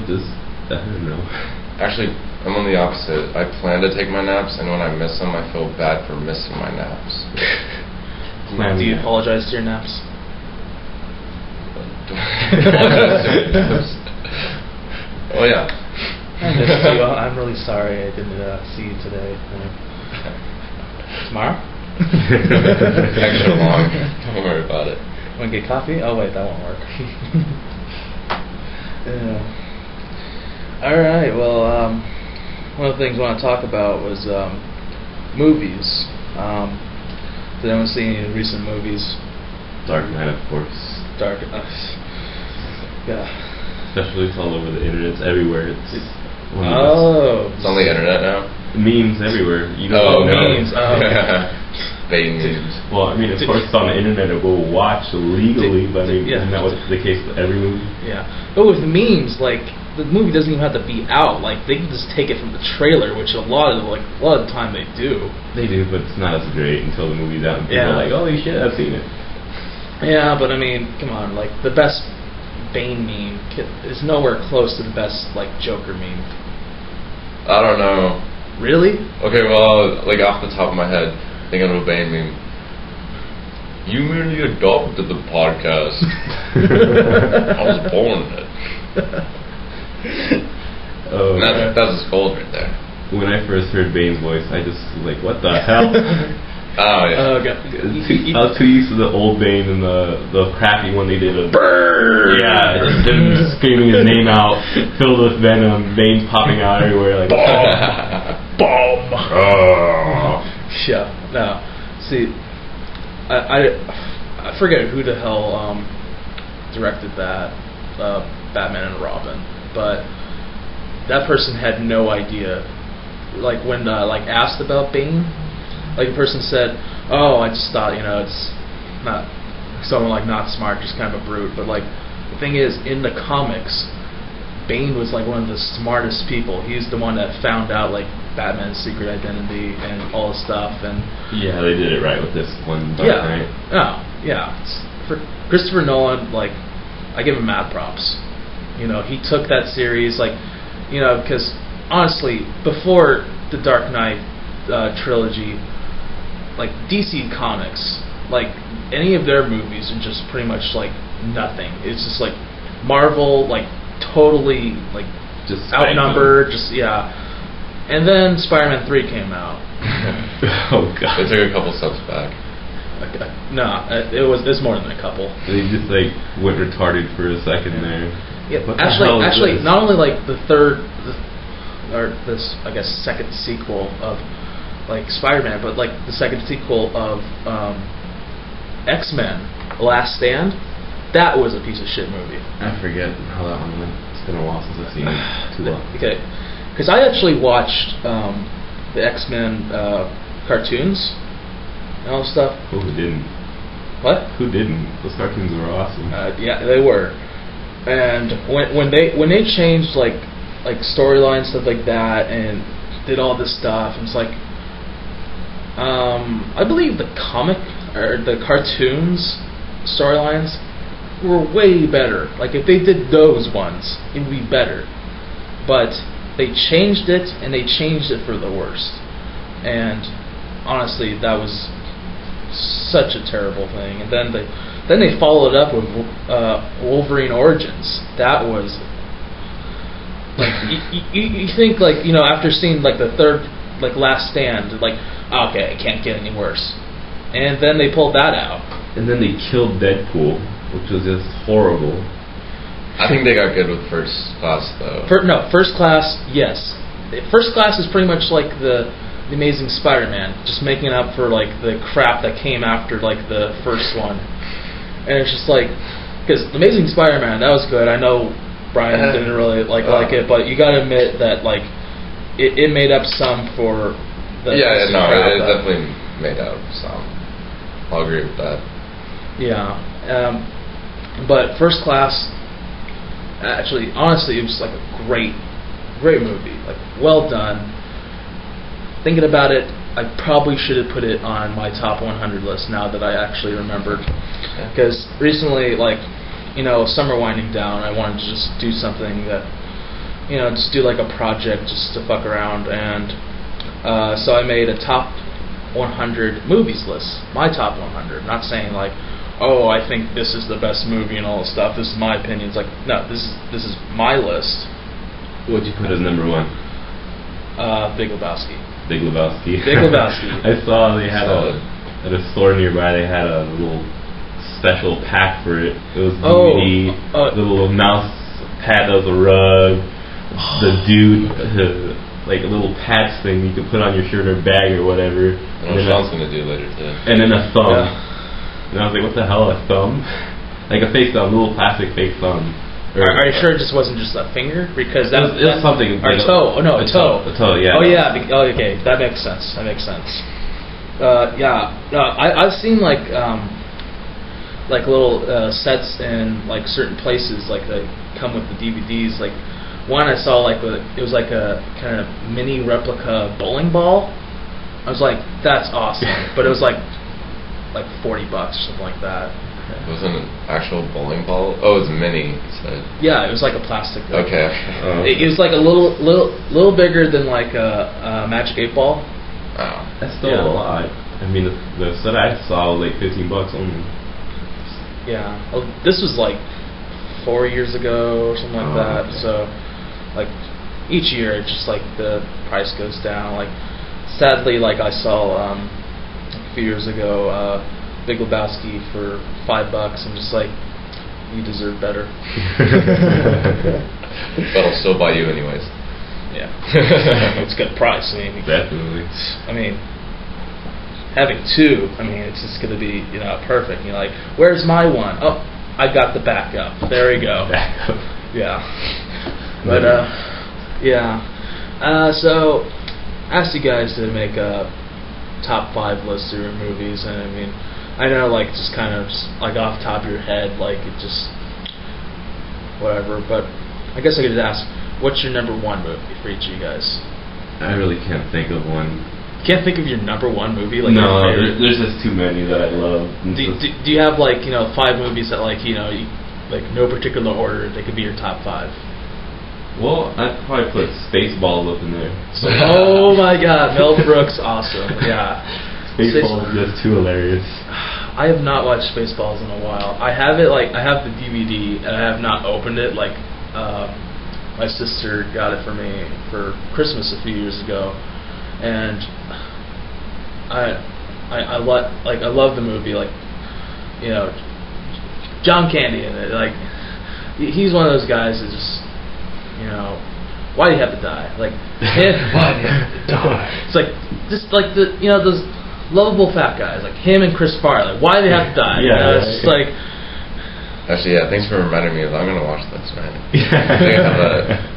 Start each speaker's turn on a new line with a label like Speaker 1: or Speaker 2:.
Speaker 1: this. I don't know.
Speaker 2: Actually, I'm on the opposite. I plan to take my naps, and when I miss them, I feel bad for missing my naps.
Speaker 3: Do you apologize to your naps?
Speaker 2: Oh yeah.
Speaker 3: I missed you. I'm really sorry I didn't see you today. Tomorrow?
Speaker 2: Extra long. Don't worry about it.
Speaker 3: Want to get coffee? Oh wait, that won't work. Yeah. All right. Well, one of the things I want to talk about was movies. Did anyone see any recent movies?
Speaker 1: Dark Knight, of course.
Speaker 3: Yeah.
Speaker 1: Especially it's all over the internet. It's everywhere. It's
Speaker 2: on the internet now.
Speaker 1: Memes everywhere. You know.
Speaker 2: Oh,
Speaker 3: memes.
Speaker 2: Bait memes.
Speaker 1: Well, I mean, of course, it's on the internet to go watch legally, but I mean, isn't that what's the case with every movie?
Speaker 3: Yeah. But with memes, like, the movie doesn't even have to be out. Like, they can just take it from the trailer, which a lot of the time they do.
Speaker 1: They do, but it's not as great until the movie's out and people are like, holy shit, I've seen it.
Speaker 3: Yeah, but I mean, come on, like, the best Bane meme is nowhere close to the best, like, Joker meme.
Speaker 2: I don't know.
Speaker 3: Really?
Speaker 2: Okay, well, like, off the top of my head, thinking of a Bane meme. You merely adopted the podcast. I was born in it. That's a scold right there.
Speaker 1: When I first heard Bane's voice, I just was like, what the hell?
Speaker 2: Oh, yeah.
Speaker 3: Okay.
Speaker 1: I was too used to the old Bane and the crappy one they did.
Speaker 2: Brrr!
Speaker 1: Yeah, just him screaming his name out, filled with venom, veins popping out everywhere. Like,
Speaker 3: bomb!
Speaker 1: Oh.
Speaker 3: Yeah, no. See, I forget who the hell directed that, Batman and Robin, but that person had no idea. Like, when asked about Bane, like, the person said, oh, I just thought, it's not someone, like, not smart, just kind of a brute. But, like, the thing is, in the comics, Bane was, like, one of the smartest people. He's the one that found out, like, Batman's secret identity and all this stuff. And
Speaker 1: yeah, they did it right with this one Dark Knight.
Speaker 3: Oh, yeah. For Christopher Nolan, like, I give him mad props. He took that series, like, because, honestly, before the Dark Knight trilogy, like, DC Comics, like, any of their movies are just pretty much, like, nothing. It's just, like, Marvel, like, totally, like,
Speaker 1: just
Speaker 3: outnumbered, and then Spider-Man 3 came out.
Speaker 1: Oh, God.
Speaker 2: They took a couple steps back.
Speaker 3: Okay. No, it's more than a couple.
Speaker 1: They just, like, went retarded for a second there.
Speaker 3: Yeah,
Speaker 1: what
Speaker 3: actually, not only, like, the third, or this, I guess, second sequel of, like, Spider-Man, but, like, the second sequel of X-Men, Last Stand, that was a piece of shit movie.
Speaker 1: I forget how that one went. It's been a while since I've seen it. Too long.
Speaker 3: Okay. Because I actually watched the X-Men cartoons and all stuff.
Speaker 1: Who didn't?
Speaker 3: What?
Speaker 1: Who didn't? Those cartoons were awesome.
Speaker 3: Yeah, they were. And when they changed like storylines, stuff like that, and did all this stuff, and it's like, I believe the comic or the cartoons storylines were way better. Like, if they did those ones, it would be better. But they changed it, and they changed it for the worst. And honestly, that was such a terrible thing. And then they followed it up with Wolverine Origins. That was like, you think, like, after seeing, like, the third, like, Last Stand, like, okay, it can't get any worse. And then they pulled that out.
Speaker 1: And then they killed Deadpool, which was just horrible.
Speaker 2: I think they got good with First Class, though.
Speaker 3: First Class, yes. First Class is pretty much like the Amazing Spider-Man, just making up for, like, the crap that came after, like, the first one. And it's just like, because Amazing Spider-Man, that was good. I know Brian didn't really like it, but you gotta admit that, like, it made up some for the
Speaker 2: it definitely made up some. I'll agree with that.
Speaker 3: Yeah, but First Class, actually, honestly, it was like a great movie, like, well done. Thinking about it, I probably should have put it on my top 100 list now that I actually remembered, because recently, like, summer winding down, I wanted to just do something that just do like a project just to fuck around, and so I made a top 100 movies list, my top 100. Not saying like, oh, I think this is the best movie and all this stuff. This is my opinion. It's like, no, this is my list.
Speaker 1: What'd you put as number one?
Speaker 3: Big Lebowski.
Speaker 1: Big Lebowski.
Speaker 3: Big Lebowski.
Speaker 1: I saw they had at a store nearby. They had a little special pack for it. It was DVD, the little mouse pad that was a rug, the dude, like a little patch thing you could put on your shirt or bag or whatever.
Speaker 2: I know what Sean's gonna do later today.
Speaker 1: And then a thumb.
Speaker 3: Yeah.
Speaker 1: And I was like, what the hell, a thumb? Like a fake thumb, a little plastic fake thumb.
Speaker 3: Are you sure it just wasn't just a finger? Because
Speaker 1: it was something.
Speaker 3: Or a toe. Oh no, a toe.
Speaker 1: A toe, yeah.
Speaker 3: Oh yeah. Okay, that makes sense. I've seen like little sets in like certain places like that come with the DVDs. Like one I saw it was like a kind of mini replica bowling ball. I was like, that's awesome, but it was like $40 or something like that.
Speaker 2: It wasn't an actual bowling ball. Oh, it was mini. You said.
Speaker 3: Yeah, it was like a plastic thing.
Speaker 2: Okay.
Speaker 3: It was like a little bigger than like a Magic 8-Ball.
Speaker 2: Oh.
Speaker 1: That's still a lot. I mean, the set I saw was like $15 only.
Speaker 3: Yeah. Well, this was like 4 years ago or something like that.
Speaker 1: Okay.
Speaker 3: So, like, each year, it's just like the price goes down. Like, sadly, like I saw a few years ago, Big Lebowski for $5. I'm just like, you deserve better.
Speaker 2: But I'll still buy you anyways.
Speaker 3: Yeah. It's a good price. I mean,
Speaker 1: definitely.
Speaker 3: I mean, having two, I mean, it's just going to be, perfect. You're like, where's my one? Oh, I got the backup. There we go.
Speaker 1: Backup.
Speaker 3: Yeah. But, so, I asked you guys to make a top 5 list of your movies, and I mean, I know, like, just kind of, like, off the top of your head, like, it just, whatever, but I guess I could just ask, what's your number 1 movie for each of you guys?
Speaker 1: I really can't think of one.
Speaker 3: Can't think of your number 1 movie? Like,
Speaker 1: no,
Speaker 3: your favorite?
Speaker 1: there's just too many that I love.
Speaker 3: Do you have, like, 5 movies that, like, like, no particular order, they could be your top 5?
Speaker 1: Well, I'd probably put Spaceballs up in there.
Speaker 3: Oh my god, Mel Brooks, awesome, yeah.
Speaker 1: Spaceballs is just too hilarious.
Speaker 3: I have not watched Spaceballs in a while. I have it, like, I have the DVD, and I have not opened it, like, my sister got it for me for Christmas a few years ago, and I love the movie, like, John Candy in it, like, he's one of those guys that just, why do you have to die? Like,
Speaker 2: why do you have to die?
Speaker 3: It's like, just like those lovable fat guys, like him and Chris Farley. Like, why do they have to die? It's just like.
Speaker 2: Actually, yeah. Thanks for reminding me. I'm gonna watch this, man.
Speaker 1: Yeah.
Speaker 2: I think I have a